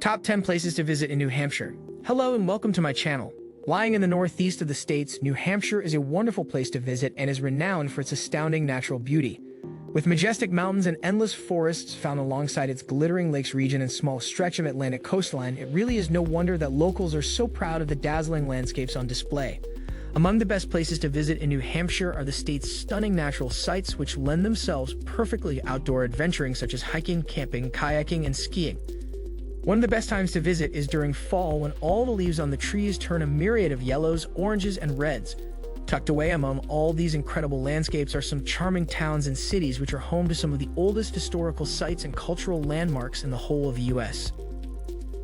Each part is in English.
Top 10 places to visit in New Hampshire. Hello and welcome to my channel. Lying in the northeast of the states, New Hampshire is a wonderful place to visit and is renowned for its astounding natural beauty. With majestic mountains and endless forests found alongside its glittering lakes region and small stretch of Atlantic coastline, it really is no wonder that locals are so proud of the dazzling landscapes on display. Among the best places to visit in New Hampshire are the state's stunning natural sights, which lend themselves perfectly to outdoor adventuring such as hiking, camping, kayaking, and skiing. One of the best times to visit is during fall, when all the leaves on the trees turn a myriad of yellows, oranges, and reds. Tucked away among all these incredible landscapes are some charming towns and cities which are home to some of the oldest historical sites and cultural landmarks in the whole of the US.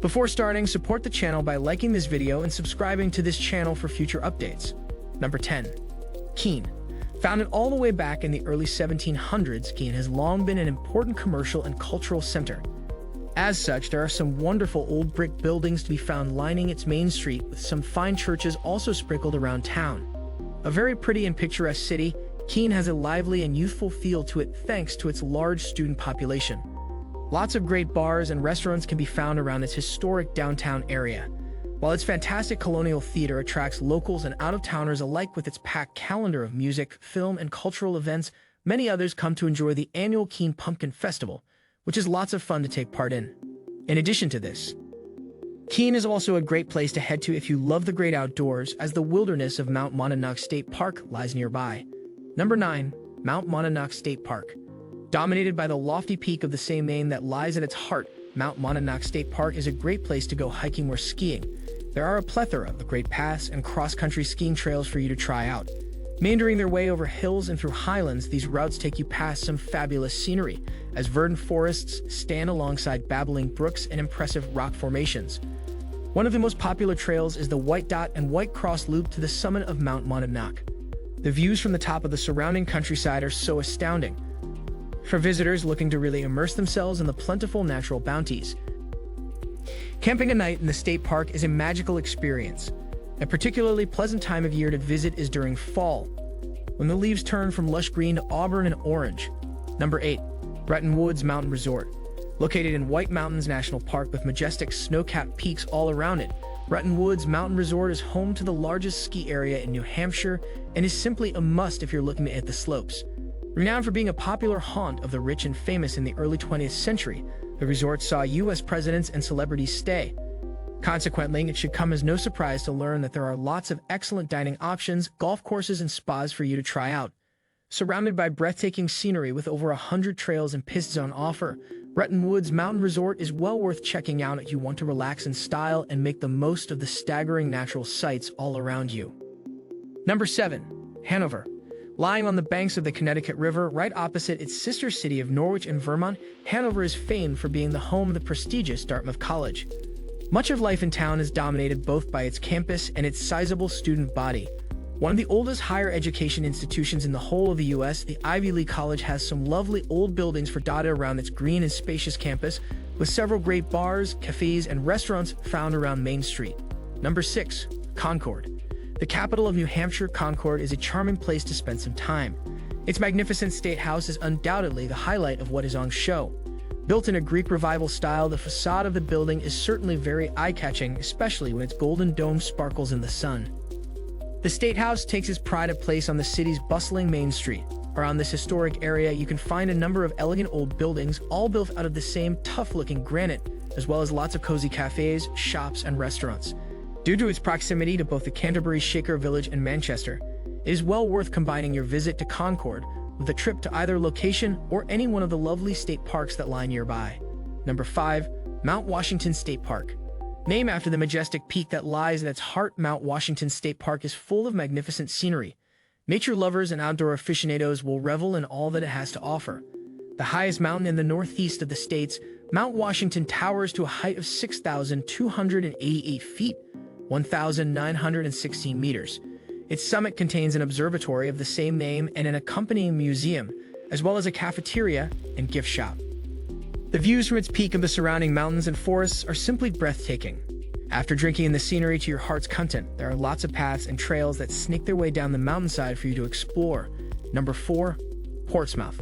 Before starting, support the channel by liking this video and subscribing to this channel for future updates. Number 10. Keene. Founded all the way back in the early 1700s, Keene has long been an important commercial and cultural center. As such, there are some wonderful old brick buildings to be found lining its main street, with some fine churches also sprinkled around town. A very pretty and picturesque city, Keene has a lively and youthful feel to it thanks to its large student population. Lots of great bars and restaurants can be found around its historic downtown area. While its fantastic colonial theater attracts locals and out-of-towners alike with its packed calendar of music, film, and cultural events, many others come to enjoy the annual Keene Pumpkin Festival, which is lots of fun to take part in. In addition to this, Keene is also a great place to head to if you love the great outdoors, as the wilderness of Mount Monadnock State Park lies nearby. Number 9. Mount Monadnock State Park. Dominated by the lofty peak of the same name that lies at its heart, Mount Monadnock State Park is a great place to go hiking or skiing. There are a plethora of great paths and cross-country skiing trails for you to try out. Meandering their way over hills and through highlands, these routes take you past some fabulous scenery, as verdant forests stand alongside babbling brooks and impressive rock formations. One of the most popular trails is the White Dot and White Cross Loop to the summit of Mount Monadnock. The views from the top of the surrounding countryside are so astounding for visitors looking to really immerse themselves in the plentiful natural bounties. Camping a night in the state park is a magical experience. A particularly pleasant time of year to visit is during fall, when the leaves turn from lush green to auburn and orange. Number 8. Bretton Mountain Resort. Located in White Mountains National Park with majestic snow-capped peaks all around it, Bretton Mountain Resort is home to the largest ski area in New Hampshire and is simply a must if you're looking to hit the slopes. Renowned for being a popular haunt of the rich and famous in the early 20th century, the resort saw U.S. presidents and celebrities stay. Consequently, it should come as no surprise to learn that there are lots of excellent dining options, golf courses, and spas for you to try out. Surrounded by breathtaking scenery with over 100 trails and pistes on offer, Bretton Mountain Resort is well worth checking out if you want to relax in style and make the most of the staggering natural sights all around you. Number 7. Hanover. Lying on the banks of the Connecticut River, right opposite its sister city of Norwich in Vermont, Hanover is famed for being the home of the prestigious Dartmouth College. Much of life in town is dominated both by its campus and its sizable student body. One of the oldest higher education institutions in the whole of the U.S., the Ivy League College has some lovely old buildings dotted around its green and spacious campus, with several great bars, cafes, and restaurants found around Main Street. Number 6. Concord. The capital of New Hampshire, Concord is a charming place to spend some time. Its magnificent state house is undoubtedly the highlight of what is on show. Built in a Greek Revival style, the facade of the building is certainly very eye-catching, especially when its golden dome sparkles in the sun. The State House takes its pride of place on the city's bustling Main Street. Around this historic area, you can find a number of elegant old buildings, all built out of the same tough-looking granite, as well as lots of cozy cafes, shops, and restaurants. Due to its proximity to both the Canterbury Shaker Village and Manchester, it is well worth combining your visit to Concord with a trip to either location or any one of the lovely state parks that lie nearby. Number 5. Mount Washington State Park. Named after the majestic peak that lies at its heart, Mount Washington State Park is full of magnificent scenery. Nature lovers and outdoor aficionados will revel in all that it has to offer. The highest mountain in the northeast of the states, Mount Washington towers to a height of 6,288 feet, 1,916 meters. Its summit contains an observatory of the same name and an accompanying museum, as well as a cafeteria and gift shop. The views from its peak of the surrounding mountains and forests are simply breathtaking. After drinking in the scenery to your heart's content, there are lots of paths and trails that snake their way down the mountainside for you to explore. Number 4. Portsmouth.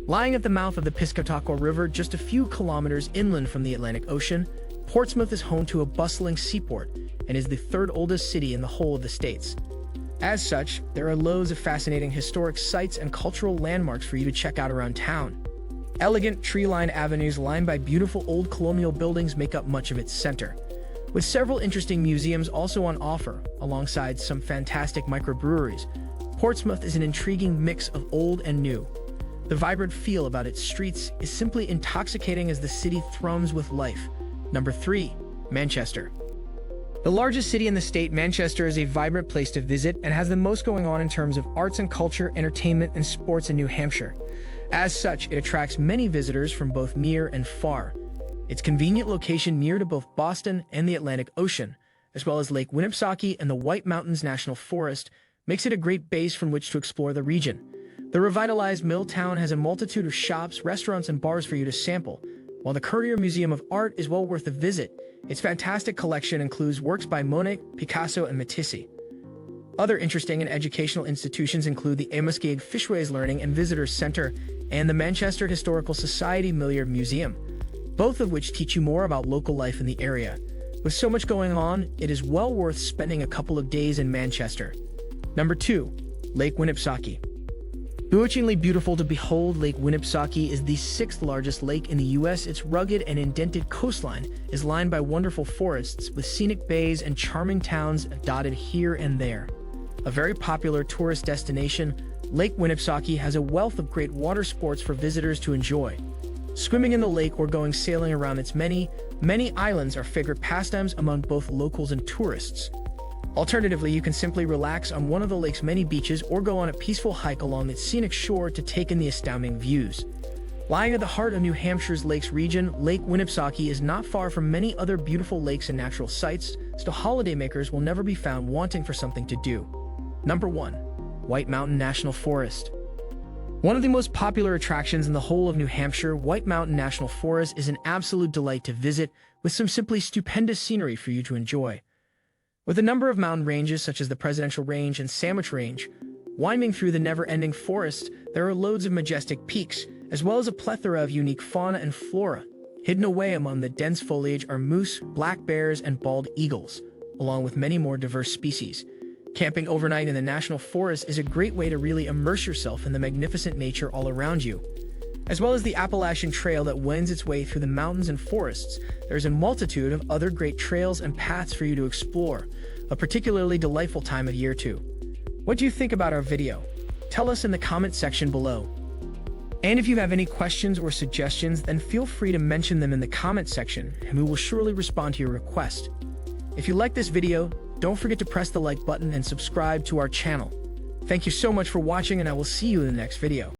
Lying at the mouth of the Piscataqua River just a few kilometers inland from the Atlantic Ocean, Portsmouth is home to a bustling seaport and is the third oldest city in the whole of the states. As such, there are loads of fascinating historic sites and cultural landmarks for you to check out around town. Elegant, tree-lined avenues lined by beautiful old colonial buildings make up much of its center, with several interesting museums also on offer, alongside some fantastic microbreweries. Portsmouth is an intriguing mix of old and new. The vibrant feel about its streets is simply intoxicating as the city thrums with life. Number 3. Manchester. The largest city in the state, Manchester is a vibrant place to visit and has the most going on in terms of arts and culture, entertainment, and sports in New Hampshire. As such, it attracts many visitors from both near and far. Its convenient location near to both Boston and the Atlantic Ocean, as well as Lake Winnipesaukee and the White Mountains National Forest, makes it a great base from which to explore the region. The revitalized mill town has a multitude of shops, restaurants, and bars for you to sample, while the Courier Museum of Art is well worth a visit. Its fantastic collection includes works by Monet, Picasso, and Matisse. Other interesting and educational institutions include the Muskegon Fishways Learning and Visitors Center and the Manchester Historical Society Milliard Museum, both of which teach you more about local life in the area. With so much going on, it is well worth spending a couple of days in Manchester. Number 2. Lake Winnipesaukee. Bewitchingly beautiful to behold, Lake Winnipesaukee is the 6th largest lake in the U.S. Its rugged and indented coastline is lined by wonderful forests with scenic bays and charming towns dotted here and there. A very popular tourist destination, Lake Winnipesaukee has a wealth of great water sports for visitors to enjoy. Swimming in the lake or going sailing around its many islands are favorite pastimes among both locals and tourists. Alternatively, you can simply relax on one of the lake's many beaches or go on a peaceful hike along its scenic shore to take in the astounding views. Lying at the heart of New Hampshire's lakes region, Lake Winnipesaukee is not far from many other beautiful lakes and natural sites, so holidaymakers will never be found wanting for something to do. Number 1. White Mountain National Forest. One of the most popular attractions in the whole of New Hampshire, White Mountain National Forest is an absolute delight to visit, with some simply stupendous scenery for you to enjoy. With a number of mountain ranges such as the Presidential Range and Sandwich Range, winding through the never-ending forest, there are loads of majestic peaks, as well as a plethora of unique fauna and flora. Hidden away among the dense foliage are moose, black bears, and bald eagles, along with many more diverse species. Camping overnight in the National Forest is a great way to really immerse yourself in the magnificent nature all around you. As well as the Appalachian Trail that winds its way through the mountains and forests, there's a multitude of other great trails and paths for you to explore, a particularly delightful time of year too. What do you think about our video? Tell us in the comment section below. And if you have any questions or suggestions, then feel free to mention them in the comment section, and we will surely respond to your request. If you like this video, don't forget to press the like button and subscribe to our channel. Thank you so much for watching, and I will see you in the next video.